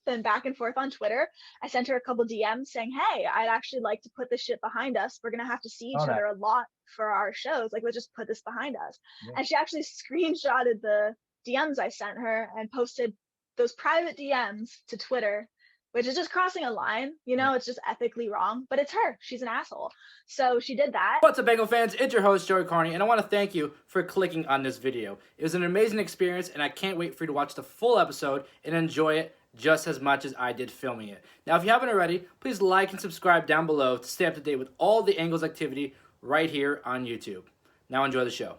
and back and forth on Twitter. I sent her a couple DMs saying, hey, I'd actually like to put this shit behind us. We're going to have to see each other a lot for our shows. Like, let's just put this behind us. Yeah. And she actually screenshotted the DMs I sent her and posted those private DMs to Twitter, which is just crossing a line, it's just ethically wrong, but it's her. She's an asshole. So she did that. What's up, Bengal fans? It's your host, Joey Karni, and I want to thank you for clicking on this video. It was an amazing experience, and I can't wait for you to watch the full episode and enjoy it just as much as I did filming it. Now, if you haven't already, please like and subscribe down below to stay up to date with all the Angles activity right here on YouTube. Now enjoy the show.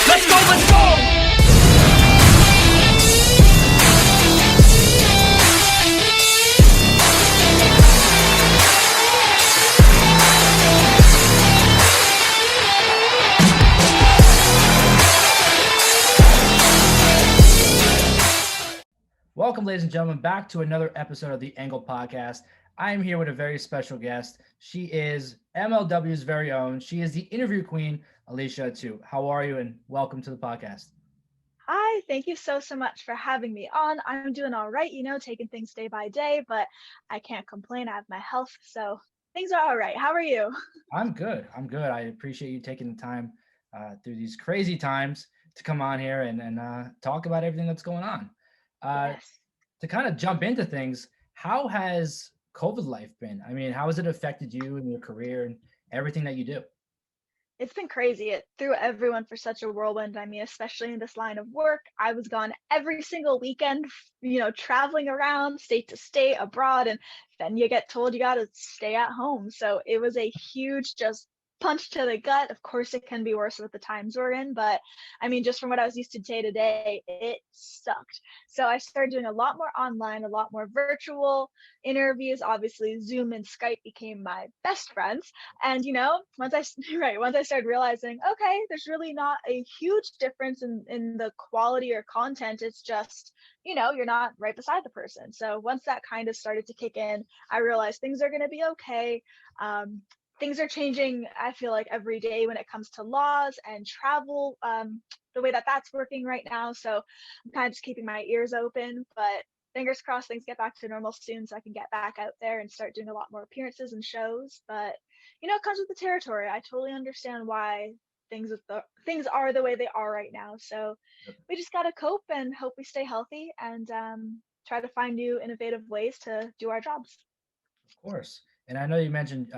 Let's go, let's go! Welcome, ladies and gentlemen, back to another episode of the Angle Podcast. I am here with a very special guest. She is MLW's very own. She is the interview queen, Alicia Atout. How are you? And welcome to the podcast. Hi, thank you so much for having me on. I'm doing all right, taking things day by day, but I can't complain. I have my health, so things are all right. How are you? I'm good. I appreciate you taking the time through these crazy times to come on here and talk about everything that's going on. Yes. To kind of jump into things, how has COVID life been? I mean, how has it affected you and your career and everything that you do? It's been crazy. It threw everyone for such a whirlwind. I mean, especially in this line of work, I was gone every single weekend, traveling around state to state, abroad, and then you get told you got to stay at home. So it was a huge just punch to the gut. Of course, it can be worse with the times we're in, but I mean, just from what I was used to day to day, it sucked. So I started doing a lot more online, a lot more virtual interviews. Obviously, Zoom and Skype became my best friends. And once I started realizing, okay, there's really not a huge difference in the quality or content. It's just, you're not right beside the person. So once that kind of started to kick in, I realized things are going to be okay. Things are changing, I feel like, every day when it comes to laws and travel, the way that that's working right now. So I'm kind of just keeping my ears open, but fingers crossed things get back to normal soon so I can get back out there and start doing a lot more appearances and shows. But, it comes with the territory. I totally understand why things are the way they are right now. So we just got to cope and hope we stay healthy and try to find new innovative ways to do our jobs. Of course. And I know you mentioned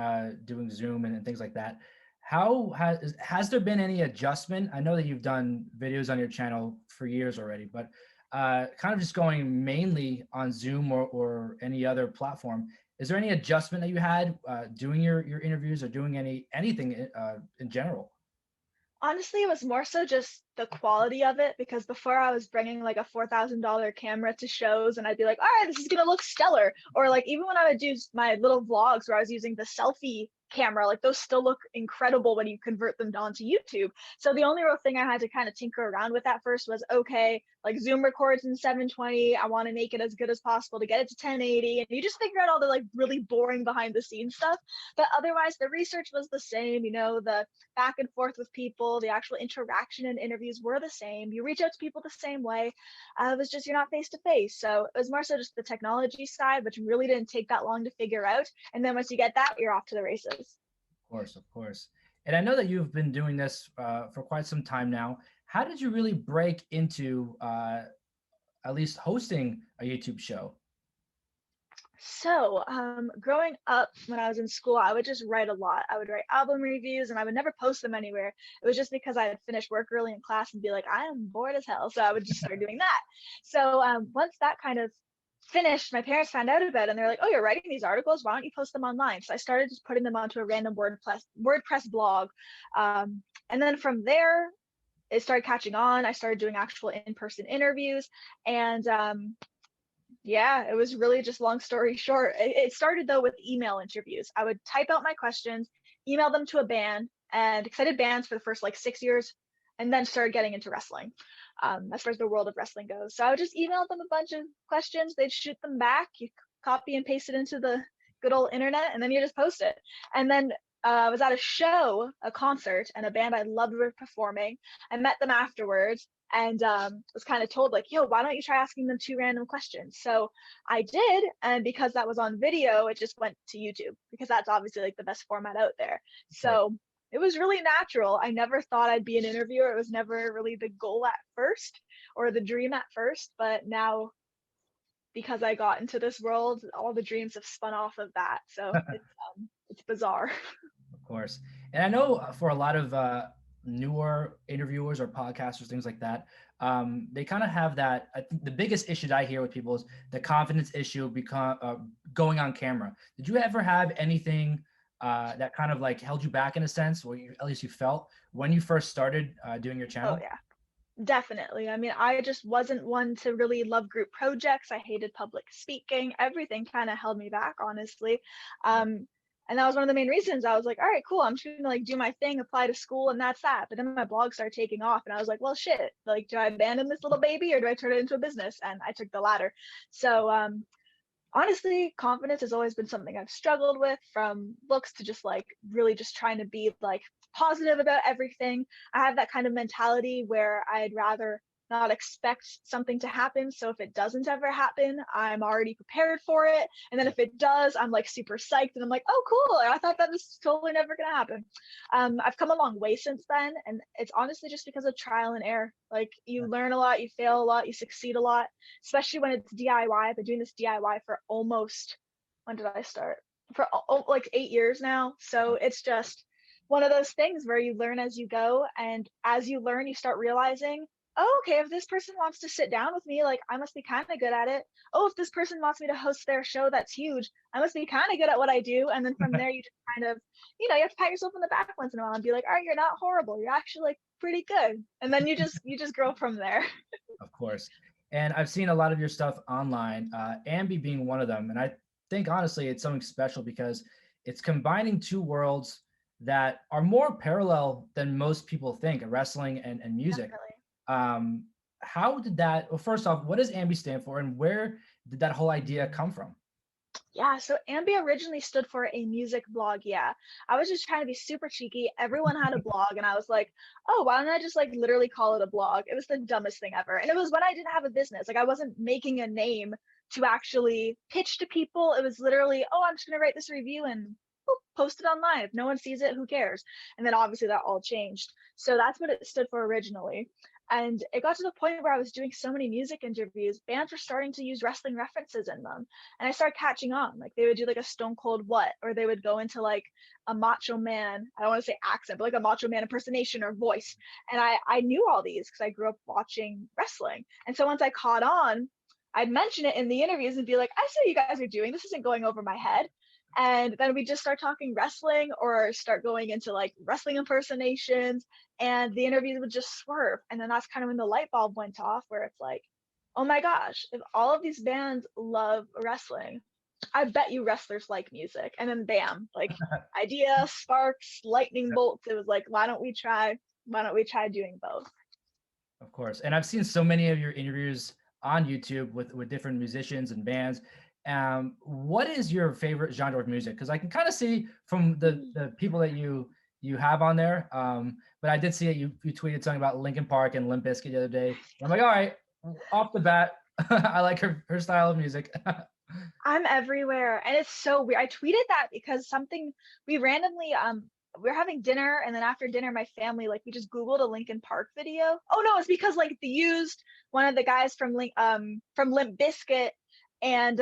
doing Zoom and things like that. How has there been any adjustment? I know that you've done videos on your channel for years already, but kind of just going mainly on Zoom or any other platform. Is there any adjustment that you had doing your interviews or doing anything in general? Honestly, it was more so just the quality of it, because before I was bringing like a $4,000 camera to shows and I'd be like, all right, this is going to look stellar. Or like even when I would do my little vlogs where I was using the selfie camera, like those still look incredible when you convert them onto YouTube. So the only real thing I had to kind of tinker around with at first was, okay, like Zoom records in 720. I want to make it as good as possible to get it to 1080. And you just figure out all the like really boring behind the scenes stuff. But otherwise the research was the same, the back and forth with people, the actual interaction and interviews were the same. You reach out to people the same way. It was just, you're not face to face. So it was more so just the technology side, which really didn't take that long to figure out. And then once you get that, you're off to the races. Of course. And I know that you've been doing this for quite some time now. How did you really break into at least hosting a YouTube show? So growing up when I was in school, I would just write a lot. I would write album reviews and I would never post them anywhere. It was just because I had finished work early in class and be like, I am bored as hell. So I would just start doing that. So once that kind of finished, my parents found out about it and they're like, oh, you're writing these articles, why don't you post them online? So I started just putting them onto a random WordPress blog. And then from there, it started catching on. I started doing actual in-person interviews. And yeah, it was really just, long story short. It started though with email interviews. I would type out my questions, email them to a band, and because I did bands for the first like 6 years, and then started getting into wrestling. As far as the world of wrestling goes. So I would just email them a bunch of questions. They'd shoot them back. You copy and paste it into the good old internet, and then you just post it. And then I was at a concert, and a band I loved were performing. I met them afterwards. and was kind of told like, yo, why don't you try asking them 2 random questions? So I did, and because that was on video, it just went to YouTube, because that's obviously like the best format out there. Of course. So it was really natural. I never thought I'd be an interviewer. It was never really the goal at first, or the dream at first, but now, because I got into this world, all the dreams have spun off of that. So it's bizarre. Of course. And I know for a lot of newer interviewers or podcasters, things like that, they kind of have that. I think the biggest issue that I hear with people is the confidence issue going on camera. Did you ever have anything that kind of like held you back in a sense, or at least you felt when you first started doing your Oh channel? yeah. Definitely. I mean, I just wasn't one to really love group projects. I hated public speaking. Everything kind of held me back, honestly. And that was one of the main reasons. I was like, all right, cool. I'm just gonna like do my thing, apply to school, and that's that. But then my blog started taking off, and I was like, well, shit. Like, do I abandon this little baby, or do I turn it into a business? And I took the latter. So honestly, confidence has always been something I've struggled with, from looks to just like really just trying to be like positive about everything. I have that kind of mentality where I'd rather not expect something to happen. So if it doesn't ever happen, I'm already prepared for it. And then if it does, I'm like super psyched, and I'm like, oh, cool. I thought that was totally never going to happen. I've come a long way since then. And it's honestly just because of trial and error. Like, you learn a lot, you fail a lot, you succeed a lot, especially when it's DIY. I've been doing this DIY for almost, when did I start? For like 8 years now. So it's just one of those things where you learn as you go. And as you learn, you start realizing, oh, okay, if this person wants to sit down with me, like, I must be kind of good at it. Oh, if this person wants me to host their show, that's huge. I must be kind of good at what I do. And then from there, you just kind of, you have to pat yourself on the back once in a while and be like, all right, you're not horrible. You're actually like pretty good. And then you just grow from there. Of course. And I've seen a lot of your stuff online, AMBY being one of them. And I think honestly, it's something special because it's combining two worlds that are more parallel than most people think, wrestling and music. Definitely. Um, how did that, well, first off, what does AMBY stand for, and where did that whole idea come from? Yeah, so AMBY originally stood for a music blog. Yeah, I was just trying to be super cheeky. Everyone had a blog, and I was like, oh, why don't I just like literally call it a blog? It was the dumbest thing ever. And it was when I didn't have a business. Like, I wasn't making a name to actually pitch to people. It was literally, oh, I'm just gonna write this review and boop, post it online. If no one sees it, who cares? And then obviously that all changed. So that's what it stood for originally. And it got to the point where I was doing so many music interviews, bands were starting to use wrestling references in them. And I started catching on. Like, they would do like a Stone Cold What, or they would go into like a Macho Man, I don't want to say accent, but like a Macho Man impersonation or voice. And I knew all these because I grew up watching wrestling. And so once I caught on, I'd mention it in the interviews and be like, I see what you guys are doing. This isn't going over my head. And then we just start talking wrestling, or start going into like wrestling impersonations, and the interviews would just swerve. And then that's kind of when the light bulb went off, where it's like, oh my gosh, if all of these bands love wrestling, I bet you wrestlers like music. And then bam, like, idea, sparks, lightning bolts. It was like, why don't we try doing both? Of course. And I've seen so many of your interviews on YouTube with different musicians and bands. What is your favorite genre of music? Because I can kind of see from the people that you have on there. But I did see that you tweeted something about Linkin Park and Limp Bizkit the other day. I'm like, all right, off the bat, I like her style of music. I'm everywhere. And it's so weird. I tweeted that because something, we randomly we were having dinner, and then after dinner my family, like, we just Googled a Linkin Park video. Oh no, it's because like the used one of the guys from Limp Bizkit, and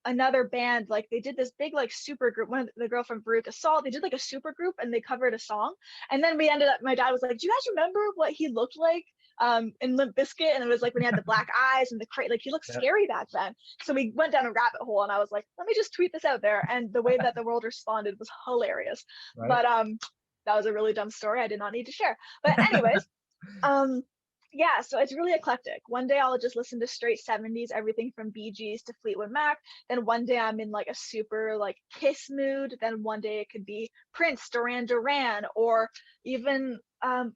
another band, like, they did this big like super group, one of the girl from Veruca Salt, they did like a super group and they covered a song. And then we ended up, my dad was like, do you guys remember what he looked like in Limp Bizkit? And it was like when he had the black eyes and the like, he looked Yep. scary back then. So we went down a rabbit hole, and I was like, let me just tweet this out there. And the way that the world responded was hilarious. Right. But that was a really dumb story I did not need to share. But anyways, um yeah, so it's really eclectic. One day I'll just listen to straight 70s, everything from Bee Gees to Fleetwood Mac. Then one day I'm in like a super like Kiss mood. Then one day it could be Prince, Duran Duran, or even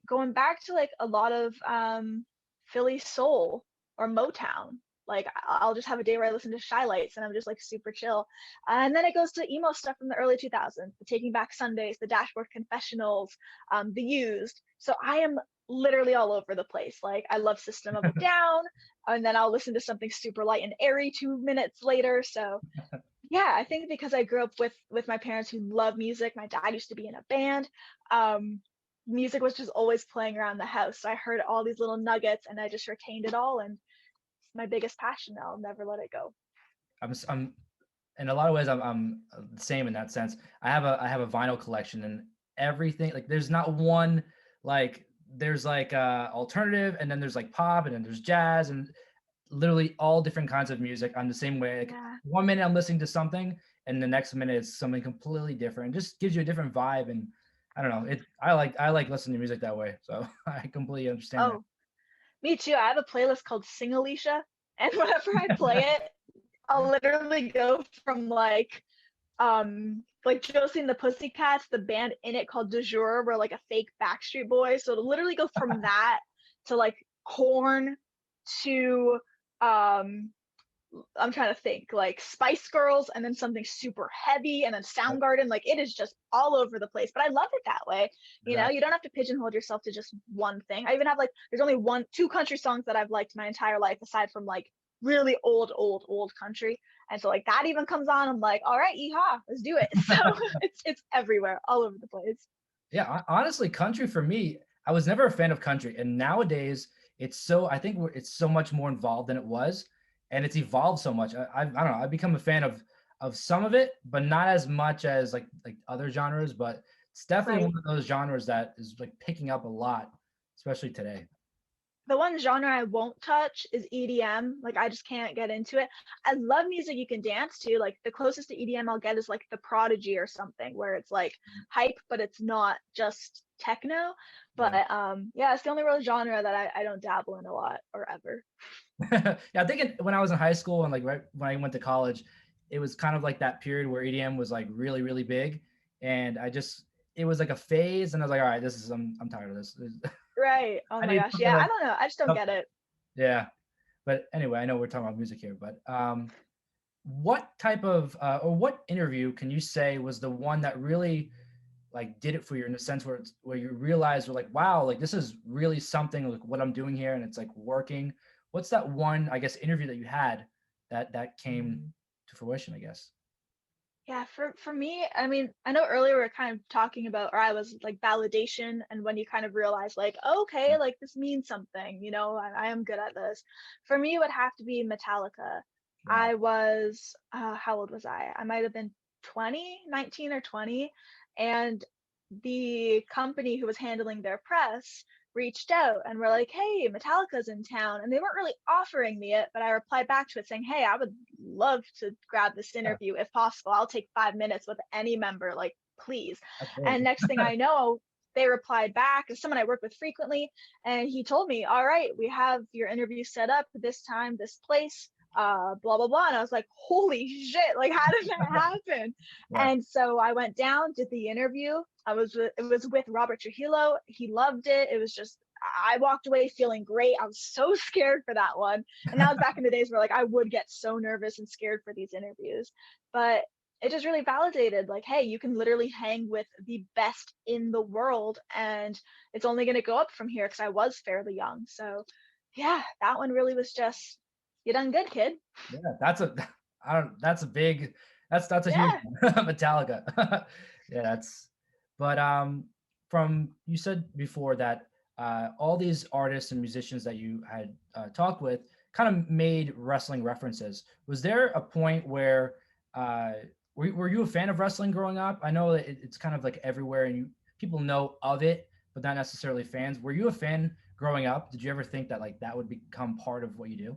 going back to like a lot of Philly soul or Motown. Like, I'll just have a day where I listen to Shy Lights and I'm just like super chill. And then it goes to emo stuff from the early 2000s, the Taking Back Sundays, the Dashboard Confessionals, the Used. So I am literally all over the place. Like I love System of a Down, and then I'll listen to something super light and airy 2 minutes later. So yeah, I think because I grew up with my parents who love music. My dad used to be in a band. Um, music was just always playing around the house. So I heard all these little nuggets and I just retained it all, and it's my biggest passion now. I'll never let it go. I'm in a lot of ways I'm the same in that sense. I have a vinyl collection and everything, like there's not one, like there's like alternative, and then there's like pop, and then there's jazz, and literally all different kinds of music. I'm the same way. Like Yeah. one minute I'm listening to something, and the next minute it's something completely different. It just gives you a different vibe, and I don't know. I like listening to music that way. So I completely understand that. Oh, me too. I have a playlist called Sing Alicia, and whenever I play it, I'll literally go from like Josie and the Pussycats, the band in it called Du Jour, were like a fake Backstreet Boys. So to literally go from that to like Corn to um I'm trying to think, like Spice Girls, and then something super heavy, and then Soundgarden. Like it is just all over the place. But I love it that way. You know, Exactly. you don't have to pigeonhole yourself to just one thing. I even have like there's only two country songs that I've liked my entire life, aside from like really old country. And so like that even comes on, I'm like, all right, yeehaw, let's do it. So it's everywhere, all over the place. Yeah, honestly, country for me, I was never a fan of country, and nowadays it's so, I think it's so much more involved than it was, and it's evolved so much. I don't know. I've become a fan of some of it, but not as much as like other genres. But it's definitely Right. one of those genres that is like picking up a lot, especially today. The one genre I won't touch is EDM. Like I just can't get into it. I love music you can dance to. Like the closest to EDM I'll get is like The Prodigy or something, where it's like hype, but it's not just techno. But Yeah. yeah, it's the only real genre that I don't dabble in a lot or ever. Yeah, I think when I was in high school and like right when I went to college, it was kind of like that period where EDM was like really, really big. And it was like a phase, and I was like, all right, I'm tired of this. Right. Oh I my need gosh. something Yeah, I like, don't know. I just don't get it. yeah. But anyway, I know we're talking about music here, but what type of or what interview can you say was the one that really like did it for you, in a sense where where you realize you're like, wow, like this is really something, like what I'm doing here, and it's like working. What's that one, I guess, interview that you had that came to fruition, I guess? Yeah, for me, I mean, I know earlier we were kind of talking about, or I was like validation, and when you kind of realize like, okay, like this means something, I am good at this. For me, it would have to be Metallica. Wow. I was, how old was I? I might have been 20, 19 or 20, and the company who was handling their press reached out and were like, hey, Metallica's in town. And they weren't really offering me it, but I replied back to it saying, hey, I would love to grab this Yeah, interview if possible. I'll take 5 minutes with any member, like, please. that's And big. next thing I know, they replied back as someone I work with frequently. And he told me, all right, we have your interview set up this time, this place, blah, blah, blah. And I was like, holy shit, like, how did that happen? Yeah. And so I went down, did the interview. It was with Robert Trujillo. He loved it. It was just, I walked away feeling great. I was so scared for that one. And that was back in the days where like I would get so nervous and scared for these interviews. But it just really validated like, hey, you can literally hang with the best in the world, and it's only going to go up from here, because I was fairly young. So yeah, that one really was just, you done good, kid. Yeah, that's a I don't that's a big that's a huge Yeah. one. Metallica. Yeah, that's but from you said before that all these artists and musicians that you had talked with kind of made wrestling references. Was there a point where uh were you a fan of wrestling growing up? I know that it's kind of like everywhere, and people know of it, but not necessarily fans. Were you a fan growing up? Did you ever think that like that would become part of what you do?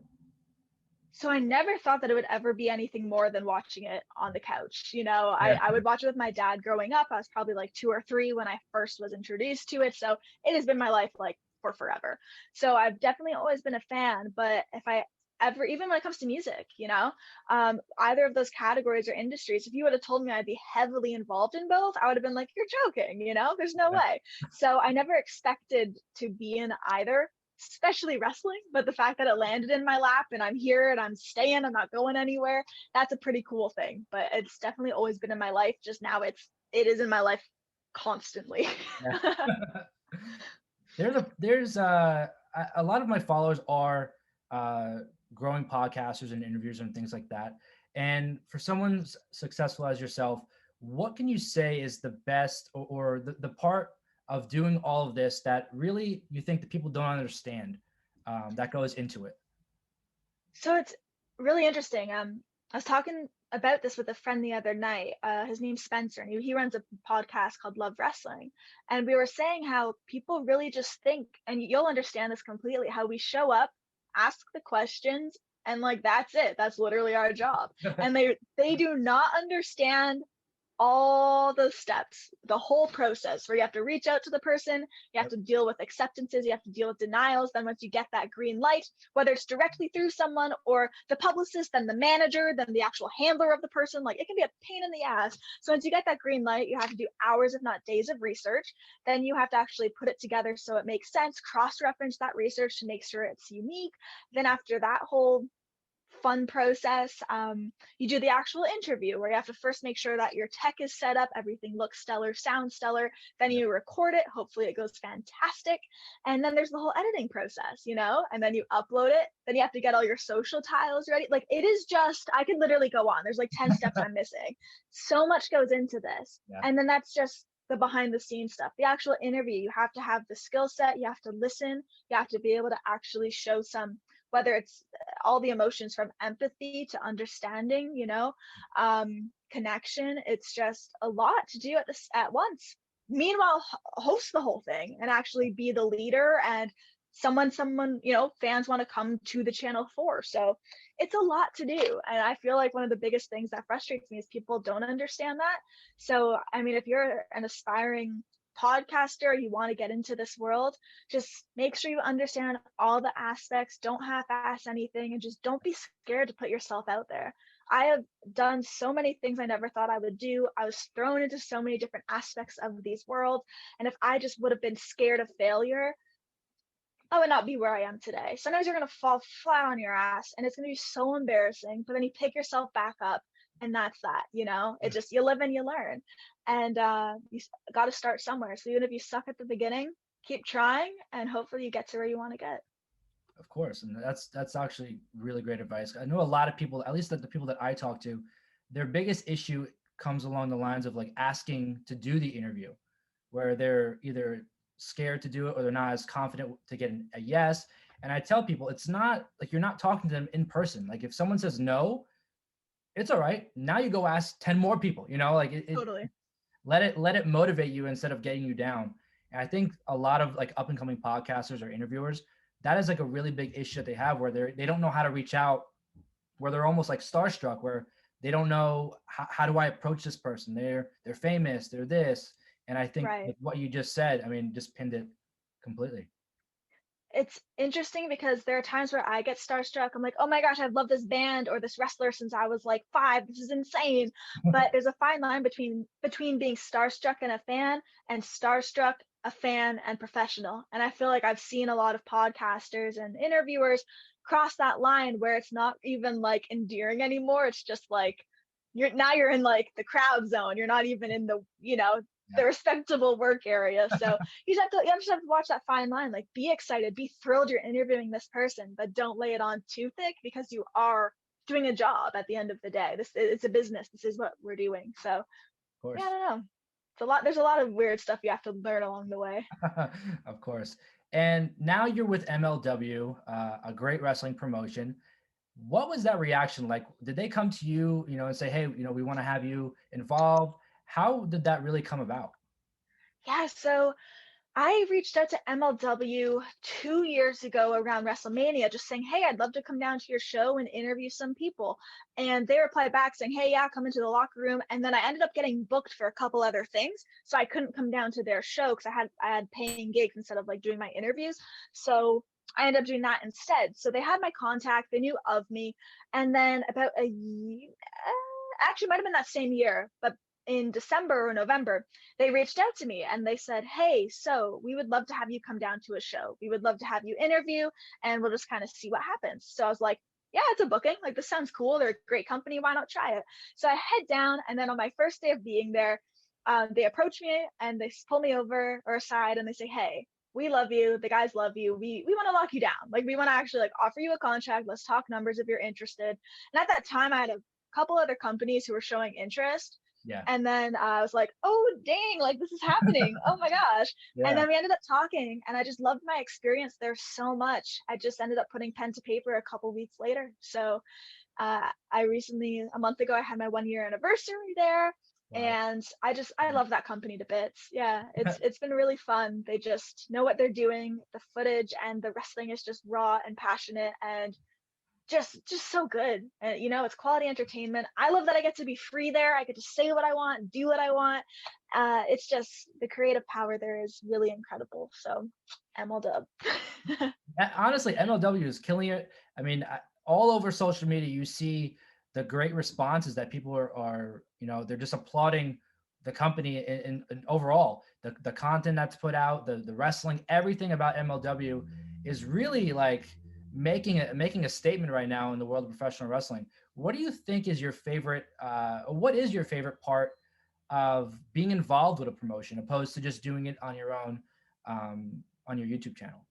So I never thought that it would ever be anything more than watching it on the couch. Yeah. I would watch it with my dad growing up. I was probably like 2 or 3 when I first was introduced to it. So it has been my life like for forever. So I've definitely always been a fan. But if I ever, even when it comes to music, either of those categories or industries, if you would have told me I'd be heavily involved in both, I would have been like, you're joking, there's no way. So I never expected to be in either, especially wrestling, but the fact that it landed in my lap and I'm here and I'm staying, I'm not going anywhere, that's a pretty cool thing. But it's definitely always been in my life. Just now it is in my life constantly. Yeah. There's a lot of my followers are uh, growing podcasters and interviewers and things like that. And for someone successful as yourself, what can you say is the best or the part of doing all of this that really you think that people don't understand that goes into it? So it's really interesting. I was talking about this with a friend the other night. His name's Spencer, and he runs a podcast called Love Wrestling. And we were saying how people really just think, and you'll understand this completely, how we show up, ask the questions, and like that's it. That's literally our job. And they do not understand all the steps, the whole process where you have to reach out to the person, you have Yep. to deal with acceptances, you have to deal with denials. Then once you get that green light, whether it's directly through someone or the publicist, then the manager, then the actual handler of the person, like it can be a pain in the ass. So once you get that green light, you have to do hours, if not days of research. Then you have to actually put it together so it makes sense, cross-reference that research to make sure it's unique. Then after that whole fun process. You do the actual interview where you have to first make sure that your tech is set up, everything looks stellar, sounds stellar. Then Yep. you record it. Hopefully it goes fantastic. And then there's the whole editing process, and then you upload it. Then you have to get all your social tiles ready. Like it is just, I could literally go on. There's like 10 steps I'm missing. So much goes into this. Yeah. And then that's just the behind the scenes stuff. The actual interview, you have to have the skill set, you have to listen, you have to be able to actually show some, whether it's all the emotions from empathy to understanding, connection. It's just a lot to do at once. Meanwhile, host the whole thing and actually be the leader and someone, fans want to come to the channel for. So it's a lot to do. And I feel like one of the biggest things that frustrates me is people don't understand that. So, I mean, if you're an aspiring podcaster, you want to get into this world, just make sure you understand all the aspects, don't half-ass anything, and just don't be scared to put yourself out there. I have done so many things I never thought I would do. I was thrown into so many different aspects of these worlds, and if I just would have been scared of failure, I would not be where I am today. Sometimes you're going to fall flat on your ass and it's going to be so embarrassing, but then you pick yourself back up and that's that. It just, you live and you learn. And you got to start somewhere. So even if you suck at the beginning, keep trying and hopefully you get to where you want to get. Of course, and that's actually really great advice. I know a lot of people, at least the people that I talk to, their biggest issue comes along the lines of like asking to do the interview, where they're either scared to do it or they're not as confident to get a yes. And I tell people it's not like you're not talking to them in person. Like if someone says no, it's all right. Now you go ask 10 more people, like Totally. let it motivate you instead of getting you down. And I think a lot of like up and coming podcasters or interviewers, that is like a really big issue that they have where they don't know how to reach out, where they're almost like starstruck, where they don't know how do I approach this person? They're famous, they're this. And I think Right. like what you just said, I mean, just pinned it completely. It's interesting because there are times where I get starstruck. I'm like, oh my gosh, I've loved this band or this wrestler since I was like 5. This is insane. But there's a fine line between being starstruck and a fan and starstruck, a fan, and professional. And I feel like I've seen a lot of podcasters and interviewers cross that line where it's not even like endearing anymore. It's just like you're in like the crowd zone. You're not even in the Yeah, respectable work area. So you just have to watch that fine line. Like be excited, be thrilled you're interviewing this person, but don't lay it on too thick because you are doing a job at the end of the day. It's a business. This is what we're doing. So of yeah, I course. don't know. It's a lot. There's a lot of weird stuff you have to learn along the way. Of course. And now you're with MLW, a great wrestling promotion. What was that reaction like? Did they come to you, and say, "Hey, we want to have you involved"? How did that really come about? Yeah. So I reached out to MLW 2 years ago around WrestleMania, just saying, hey, I'd love to come down to your show and interview some people. And they replied back saying, hey, yeah, come into the locker room. And then I ended up getting booked for a couple other things. So I couldn't come down to their show because I had paying gigs instead of like doing my interviews. So I ended up doing that instead. So they had my contact, they knew of me. And then about a year, actually might have been that same year, but in December or November, they reached out to me and they said, hey, so we would love to have you come down to a show. We would love to have you interview and we'll just kind of see what happens. So I was like, yeah, it's a booking. Like, this sounds cool. They're a great company. Why not try it? So I head down. And then on my first day of being there, they approach me and they pull me over or aside and they say, hey, we love you, the guys love you, we want to lock you down, like we want to actually like offer you a contract, let's talk numbers if you're interested. And at that time I had a couple other companies who were showing interest. Yeah. And then I was like, oh dang, like this is happening, oh my gosh. And Yeah. then we ended up talking, and I just loved my experience there so much, I just ended up putting pen to paper a couple weeks later. So I recently, a month ago, I had my 1 year anniversary there, Wow. and I love that company to bits. Yeah, it's been really fun. They just know what they're doing. The footage and the wrestling is just raw and passionate, and just so good. And it's quality entertainment. I love that I get to be free there. I get to say what I want, do what I want. It's just the creative power there is really incredible. So, MLW. Honestly, MLW is killing it. I mean, all over social media, you see the great responses that people are they're just applauding the company in overall the content that's put out, the wrestling, everything about MLW is really like making a statement right now in the world of professional wrestling. What do you think is your favorite? What is your favorite part of being involved with a promotion, opposed to just doing it on your own, on your YouTube channel?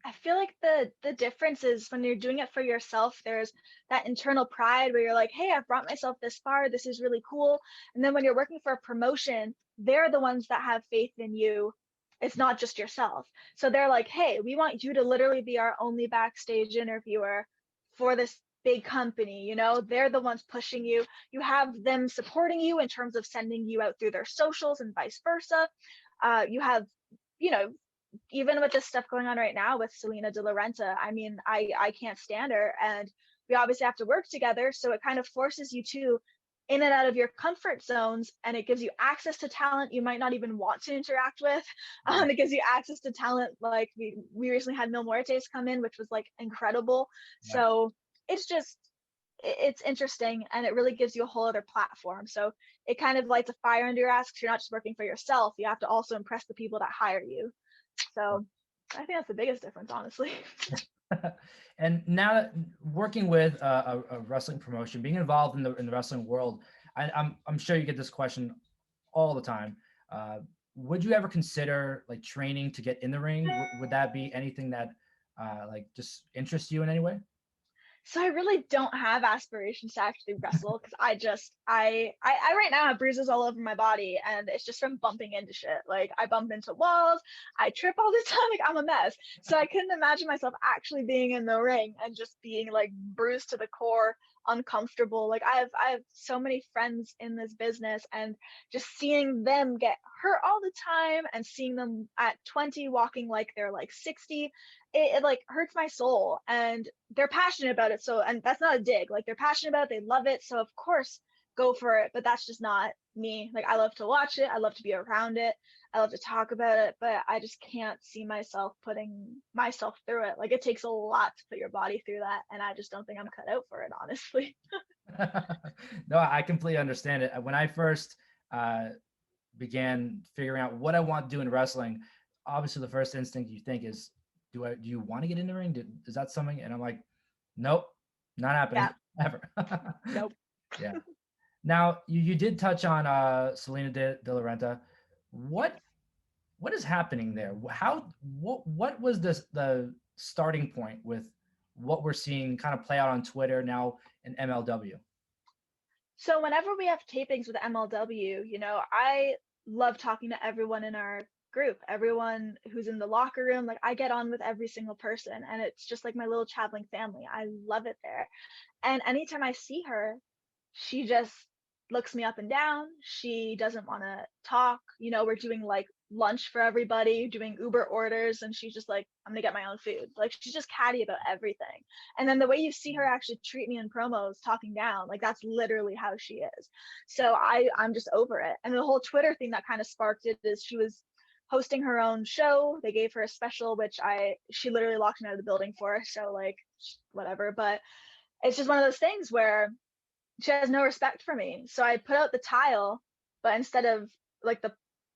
I feel like the difference is when you're doing it for yourself, there's that internal pride where you're like, hey, I've brought myself this far. This is really cool. And then when you're working for a promotion, they're the ones that have faith in you. It's not just yourself. So they're like, hey, we want you to literally be our only backstage interviewer for this big company. They're the ones pushing you. You have them supporting you in terms of sending you out through their socials and vice versa. You have, you know, even with this stuff going on right now with Salina de la Renta, I mean, I can't stand her, and we obviously have to work together. So it kind of forces you to in and out of your comfort zones, and it gives you access to talent you might not even want to interact with. Yeah. It gives you access to talent like we recently had Mil Muertes come in, which was like incredible. Yeah. So it's just it's interesting, and it really gives you a whole other platform. So it kind of lights a fire under your ass, because you're not just working for yourself, you have to also impress the people that hire you. So I think that's the biggest difference, honestly. And now that working with a wrestling promotion, being involved in the wrestling world, I'm sure you get this question all the time. Would you ever consider like training to get in the ring? Would that be anything that like just interests you in any way? So I really don't have aspirations to actually wrestle, because I right now have bruises all over my body, and it's just from bumping into shit. Like I bump into walls, I trip all the time, like I'm a mess. So I couldn't imagine myself actually being in the ring and just being like bruised to the core, uncomfortable. Like I have so many friends in this business, and just seeing them get hurt all the time, and seeing them at 20 walking like they're like 60, it like hurts my soul. And they're passionate about it, so, and that's not a dig, like they're passionate about it, they love it, so of course go for it. But that's just not me. Like I love to watch it, I love to be around it, I love to talk about it, but I just can't see myself putting myself through it. Like it takes a lot to put your body through that, and I just don't think I'm cut out for it, honestly. No, I completely understand it. When I first uh, began figuring out what I want to do in wrestling, obviously the first instinct you think is, do you want to get in the ring? Is that something? And I'm like, nope, not happening Yeah. ever. Nope. Yeah. Now you did touch on Salina de la Renta. What what is happening there? What was the starting point with what we're seeing kind of play out on Twitter now in MLW? So whenever we have tapings with MLW, I love talking to everyone in our group, everyone who's in the locker room. Like I get on with every single person, and it's just like my little traveling family. I love it there. And anytime I see her, she just looks me up and down. She doesn't want to talk. We're doing like lunch for everybody, doing Uber orders, and she's just like, I'm gonna get my own food. Like she's just catty about everything. And then the way you see her actually treat me in promos, talking down, like that's literally how she is. So I'm just over it. And the whole Twitter thing that kind of sparked it is she was hosting her own show. They gave her a special, which she literally locked me out of the building for. So like whatever. But it's just one of those things where she has no respect for me. So I put out the tile, but instead of like the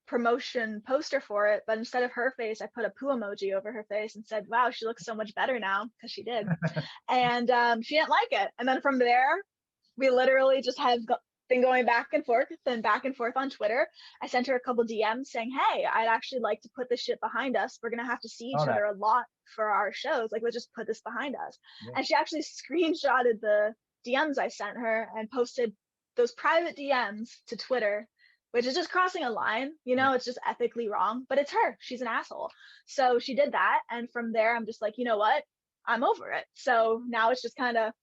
promotion poster for it, but instead of her face, I put a poo emoji over her face and said, wow, she looks so much better now, because she did. And she didn't like it. And then from there, we literally just have been going back and forth on Twitter. I sent her a couple DMs saying, hey, I'd actually like to put this shit behind us. We're going to have to see each other a lot for our shows. Like, let's just put this behind us. Yeah. And she actually screenshotted the DMs I sent her and posted those private DMs to Twitter, which is just crossing a line, you know, it's just ethically wrong, but it's her. She's an asshole. So she did that. And from there, I'm just like, you know what? I'm over it. So now it's just kind of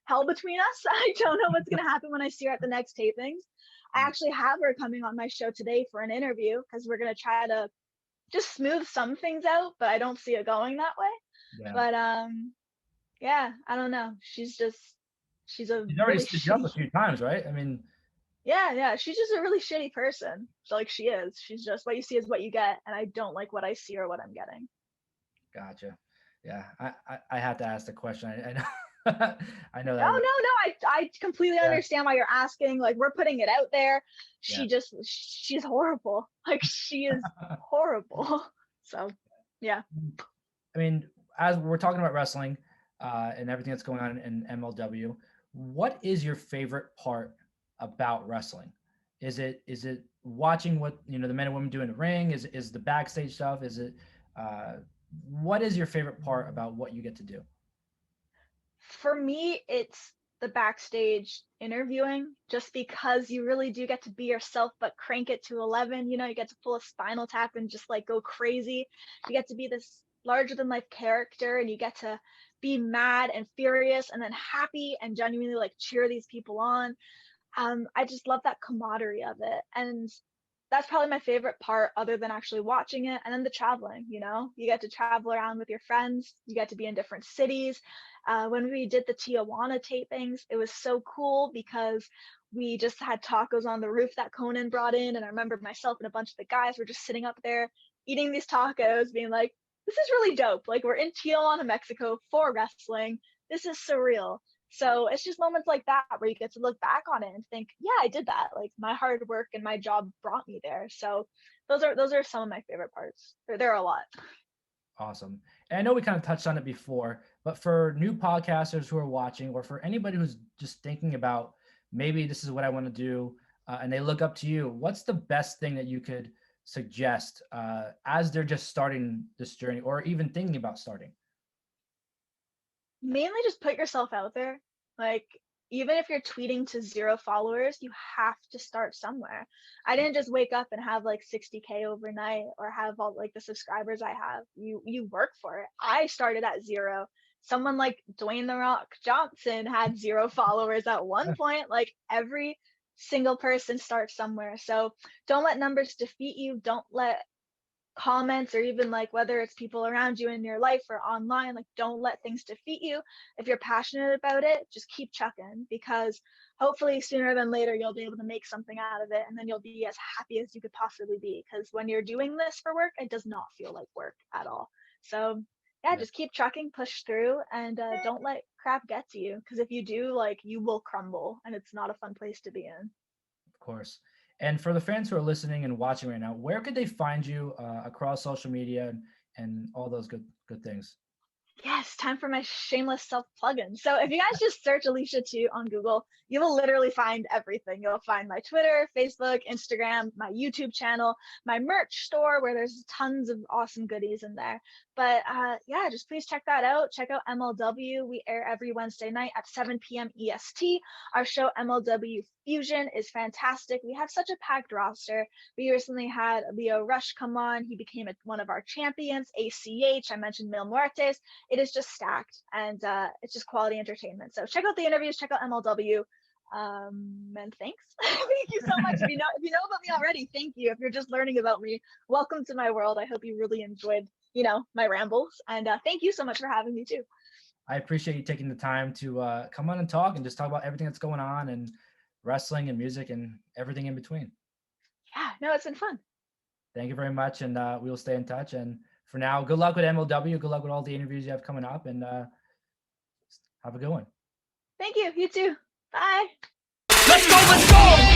hell between us. I don't know what's going to happen when I see her at the next tapings. I actually have her coming on my show today for an interview because we're going to try to just smooth some things out, but I don't see it going that way. Yeah. But yeah, I don't know. She's already really stood you up a few times, right? I mean, yeah, she's just a really shitty person. So like she is. She's just what you see is what you get, and I don't like what I see or what I'm getting. Gotcha. Yeah, I have to ask the question. I know. I know that. No. I completely understand why you're asking. Like, we're putting it out there. She's horrible. Like, she is horrible. So, yeah. I mean, as we're talking about wrestling and everything that's going on in MLW, what is your favorite part about wrestling? Is it watching what, you know, the men and women do in the ring? Is the backstage stuff? Is it what is your favorite part about what you get to do? For me, it's the backstage interviewing, just because you really do get to be yourself, but crank it to 11. You know, you get to pull a Spinal Tap and just like go crazy. You get to be this larger than life character, and you get to be mad and furious and then happy and genuinely like cheer these people on. I just love that camaraderie of it. And that's probably my favorite part, other than actually watching it. And then the traveling, you know, you get to travel around with your friends. You get to be in different cities. When we did the Tijuana tapings, it was so cool because we just had tacos on the roof that Conan brought in. And I remember myself and a bunch of the guys were just sitting up there eating these tacos, being like, this is really dope. Like, we're in Tijuana, Mexico for wrestling. This is surreal. So it's just moments like that where you get to look back on it and think, yeah, I did that. Like, my hard work and my job brought me there. So those are some of my favorite parts. There are a lot. Awesome. And I know we kind of touched on it before, but for new podcasters who are watching, or for anybody who's just thinking about maybe this is what I want to do, and they look up to you, what's the best thing that you could suggest as they're just starting this journey, or even thinking about starting? Mainly just put yourself out there. Like, even if you're tweeting to 0 followers, you have to start somewhere. I didn't just wake up and have like 60K overnight, or have all like the subscribers I have. You work for it. I started at 0. Someone like Dwayne The Rock Johnson had 0 followers at one point. Like, every single person starts somewhere. So don't let numbers defeat you. Don't let comments, or even like whether it's people around you in your life or online, like, don't let things defeat you. If you're passionate about it, just keep chucking, because hopefully sooner than later you'll be able to make something out of it, and then you'll be as happy as you could possibly be, because when you're doing this for work, it does not feel like work at all. So yeah, just keep trucking, push through, and don't let crap get to you, because if you do, like, you will crumble, and it's not a fun place to be in. Of course. And for the fans who are listening and watching right now, where could they find you across social media and all those good things? Yes, time for my shameless self-plug-in. So if you guys just search Alicia Atout on Google, you will literally find everything. You'll find my Twitter, Facebook, Instagram, my YouTube channel, my merch store, where there's tons of awesome goodies in there. But yeah, just please check that out. Check out MLW. We air every Wednesday night at 7 p.m. EST. Our show MLW Fusion is fantastic. We have such a packed roster. We recently had Leo Rush come on. He became one of our champions. ACH, I mentioned Mil Muertes. It is just stacked, and it's just quality entertainment. So check out the interviews, check out MLW, and thanks. Thank you so much. If you know about me already, thank you. If you're just learning about me, welcome to my world. I hope you really enjoyed, my rambles, and thank you so much for having me too. I appreciate you taking the time to come on and talk and just talk about everything that's going on, and wrestling and music and everything in between. Yeah, no, it's been fun. Thank you very much, and we will stay in touch. And for now, good luck with MLW. Good luck with all the interviews you have coming up, and have a good one. Thank you. You too. Bye. Let's go.